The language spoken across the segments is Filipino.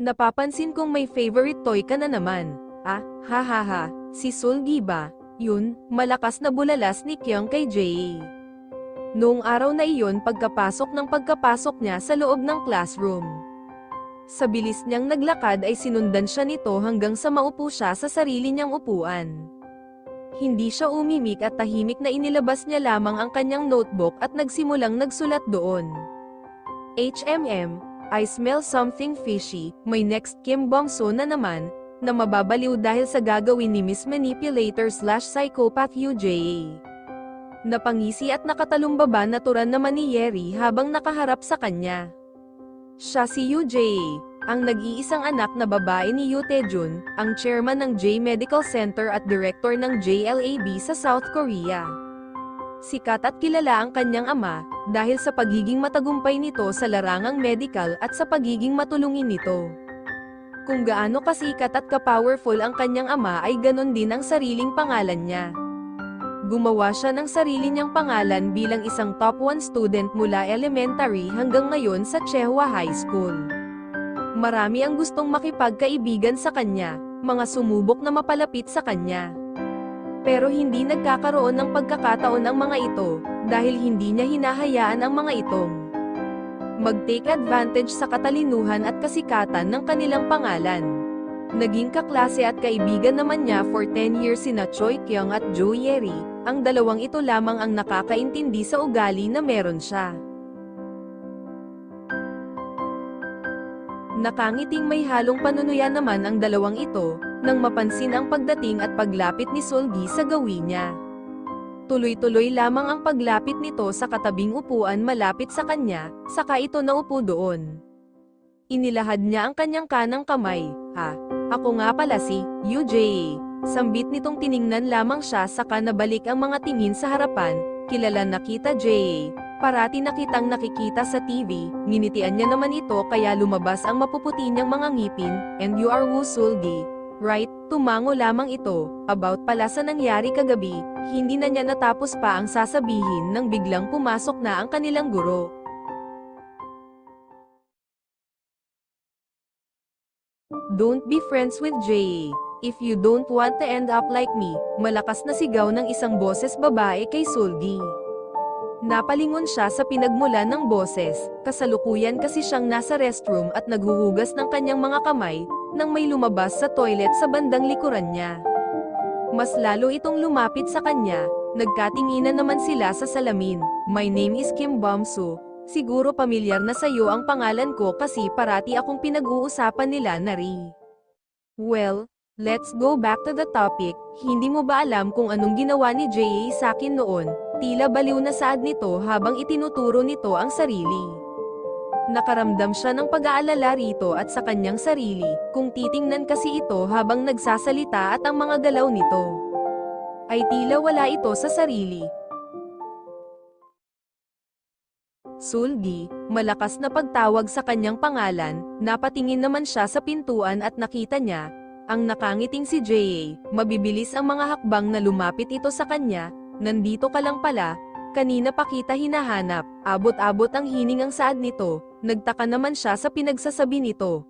Napapansin kong may favorite toy ka na naman. Ah, hahaha, si Sulgi ba? Yun, malakas na bulalas ni Kyung kay Jae. Noong araw na iyon pagkapasok niya sa loob ng classroom. Sa bilis niyang naglakad ay sinundan siya nito hanggang sa maupo siya sa sarili niyang upuan. Hindi siya umimik at tahimik na inilabas niya lamang ang kanyang notebook at nagsimulang nagsulat doon. I smell something fishy, may next Kim Bong-so na naman, na mababaliw dahil sa gagawin ni Miss Manipulator/Psychopath Yoo Jae. Napangisi at nakatalumbaba naturan naman ni Yeri habang nakaharap sa kanya. Siya si Yoo Jae, ang nag-iisang anak na babae ni Yoo Tae-jun, ang chairman ng J Medical Center at director ng JLAB sa South Korea. Sikat at kilala ang kanyang ama, dahil sa pagiging matagumpay nito sa larangang medical at sa pagiging matulungin nito. Kung gaano kasikat at ka-powerful ang kanyang ama ay ganon din ang sariling pangalan niya. Gumawa siya ng sarili niyang pangalan bilang isang top 1 student mula elementary hanggang ngayon sa Chehwa High School. Marami ang gustong makipagkaibigan sa kanya, mga sumubok na mapalapit sa kanya. Pero hindi nagkakaroon ng pagkakataon ang mga ito, dahil hindi niya hinahayaan ang mga itong mag-take advantage sa katalinuhan at kasikatan ng kanilang pangalan. Naging kaklase at kaibigan naman niya for 10 years sina Choi Kyung at Jo Yeri, ang dalawang ito lamang ang nakakaintindi sa ugali na meron siya. Nakangiting may halong panunuya naman ang dalawang ito, nang mapansin ang pagdating at paglapit ni Sulgi sa gawin niya. Tuloy-tuloy lamang ang paglapit nito sa katabing upuan malapit sa kanya, saka ito naupo doon. Inilahad niya ang kanyang kanang kamay. Ha, ako nga pala si Yoo Jae. Sambit nitong tiningnan lamang siya saka nabalik ang mga tingin sa harapan. Kilala na kita Jae. Parati na kitang nakikita sa TV, nginitian niya naman ito kaya lumabas ang mapuputi niyang mga ngipin, and you are Woo Sulgi, right? Tumango lamang ito, about pala sa nangyari kagabi, hindi na niya natapos pa ang sasabihin nang biglang pumasok na ang kanilang guro. Don't be friends with Jae. If you don't want to end up like me, malakas na sigaw ng isang boses babae kay Sulgi. Napalingon siya sa pinagmulan ng boses, kasalukuyan kasi siyang nasa restroom at naghuhugas ng kanyang mga kamay, nang may lumabas sa toilet sa bandang likuran niya. Mas lalo itong lumapit sa kanya, nagkatinginan naman sila sa salamin. My name is Kim Bong-so, siguro pamilyar na sa'yo ang pangalan ko kasi parati akong pinag-uusapan nila na Ri. Well, let's go back to the topic, hindi mo ba alam kung anong ginawa ni Jae sa'kin noon? Tila baliw na saad nito habang itinuturo nito ang sarili. Nakaramdam siya ng pag-aalala rito at sa kanyang sarili, kung titingnan kasi ito habang nagsasalita at ang mga galaw nito ay tila wala ito sa sarili. Sulgi, malakas na pagtawag sa kanyang pangalan, napatingin naman siya sa pintuan at nakita niya, ang nakangiting si Jae, mabibilis ang mga hakbang na lumapit ito sa kanya. Nandito ka lang pala, kanina pa kita hinahanap, abot-abot ang hiningang saad nito, nagtaka naman siya sa pinagsasabi nito,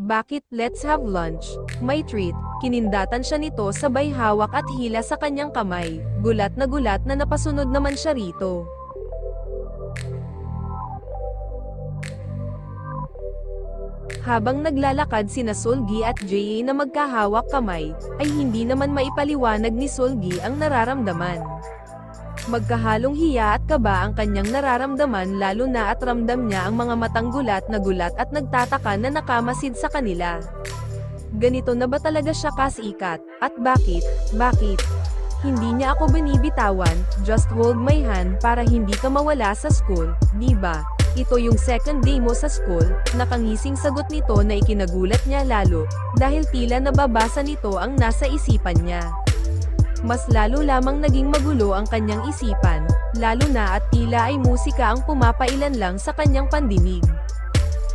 bakit, let's have lunch, may treat, kinindatan siya nito sabay hawak at hila sa kanyang kamay, gulat na napasunod naman siya rito. Habang naglalakad sina Sulgi at Jae na magkahawak kamay, ay hindi naman maipaliwanag ni Sulgi ang nararamdaman. Magkahalong hiya at kaba ang kanyang nararamdaman lalo na at ramdam niya ang mga matang gulat at nagtataka na nakamasid sa kanila. Ganito na ba talaga siya kasikat? At bakit? Hindi niya ako binibitawan, just hold my hand para hindi ka mawala sa school, di ba? Ito yung second day mo sa school, nakangising sagot nito na ikinagulat niya lalo, dahil tila nababasa nito ang nasa isipan niya. Mas lalo lamang naging magulo ang kanyang isipan, lalo na at tila ay musika ang pumapailan lang sa kanyang pandinig.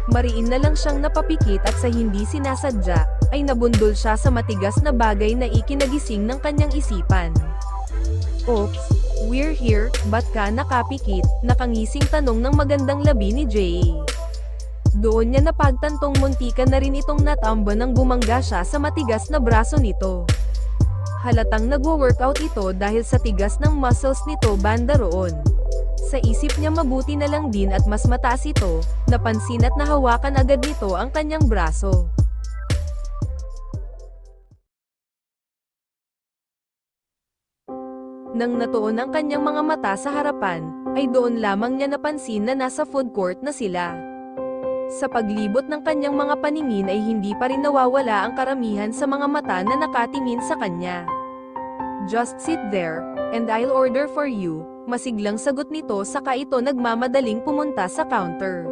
Mariin na lang siyang napapikit at sa hindi sinasadya, ay nabundol siya sa matigas na bagay na ikinagising ng kanyang isipan. Oops, we're here, ba't ka nakapikit? Nakangising tanong ng magandang labi ni Jay. Doon niya napagtantong muntikan na rin itong natamba nang bumangga siya sa matigas na braso nito. Halatang nagwo-workout ito dahil sa tigas ng muscles nito banda roon. Sa isip niya mabuti na lang din at mas mataas ito, napansin at nahawakan agad nito ang kanyang braso. Nang natuon ang kanyang mga mata sa harapan, ay doon lamang niya napansin na nasa food court na sila. Sa paglibot ng kanyang mga paningin ay hindi pa rin nawawala ang karamihan sa mga mata na nakatingin sa kanya. Just sit there, and I'll order for you, masiglang sagot nito saka ito nagmamadaling pumunta sa counter.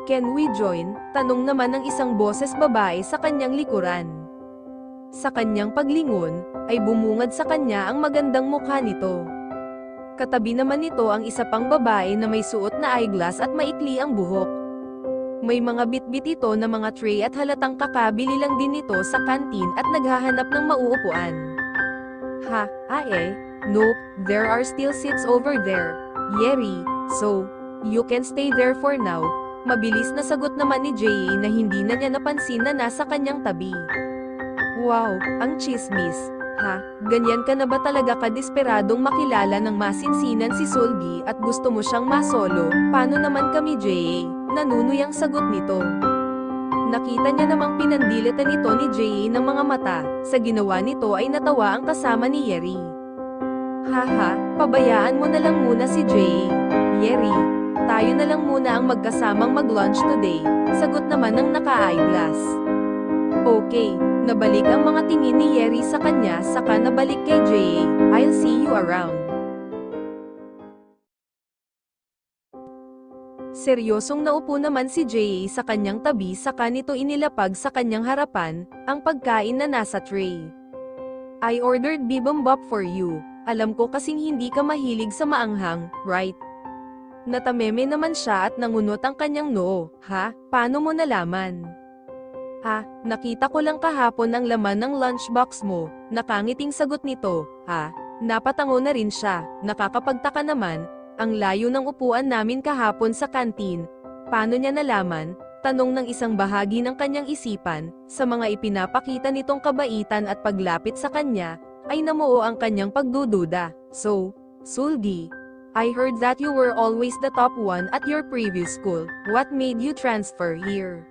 Can we join? Tanong naman ng isang boses babae sa kanyang likuran. Sa kanyang paglingon, ay bumungad sa kanya ang magandang mukha nito. Katabi naman nito ang isa pang babae na may suot na eyeglass at maikli ang buhok. May mga bitbit ito na mga tray at halatang kakabili lang din nito sa kantin at naghahanap ng mauupuan. Nope, there are still seats over there, Yeri, so, you can stay there for now. Mabilis na sagot naman ni Jay na hindi na niya napansin na nasa kanyang tabi. Wow, ang chismis. Ganyan ka na ba talaga kadesperadong makilala ng masinsinan si Solgi at gusto mo siyang masolo? Paano naman kami Jay? Nanunuyang sagot nito. Nakita niya namang pinandilitan ito ni Jay ng mga mata, sa ginawa nito ay natawa ang kasama ni Yeri. Pabayaan mo na lang muna si Jay. Yeri, tayo na lang muna ang magkasamang mag-lunch today, sagot naman ng naka-eyeglass. Okay, nabalik ang mga tingin ni Yeri sa kanya saka nabalik kay Jay. I'll see you around. Seryosong naupo naman si Jay sa kanyang tabi saka nito inilapag sa kanyang harapan, ang pagkain na nasa tray. I ordered bibimbap for you. Alam ko kasing hindi ka mahilig sa maanghang, right? Natameme naman siya at nangunot ang kanyang noo. Paano mo nalaman? Nakita ko lang kahapon ang laman ng lunchbox mo, nakangiting sagot nito. Napatango na rin siya, nakakapagtaka naman, ang layo ng upuan namin kahapon sa kantin. Paano niya nalaman? Tanong ng isang bahagi ng kanyang isipan, sa mga ipinapakita nitong kabaitan at paglapit sa kanya, ay namuo ang kanyang pagdududa. So, Sulgi, I heard that you were always the top one at your previous school, what made you transfer here?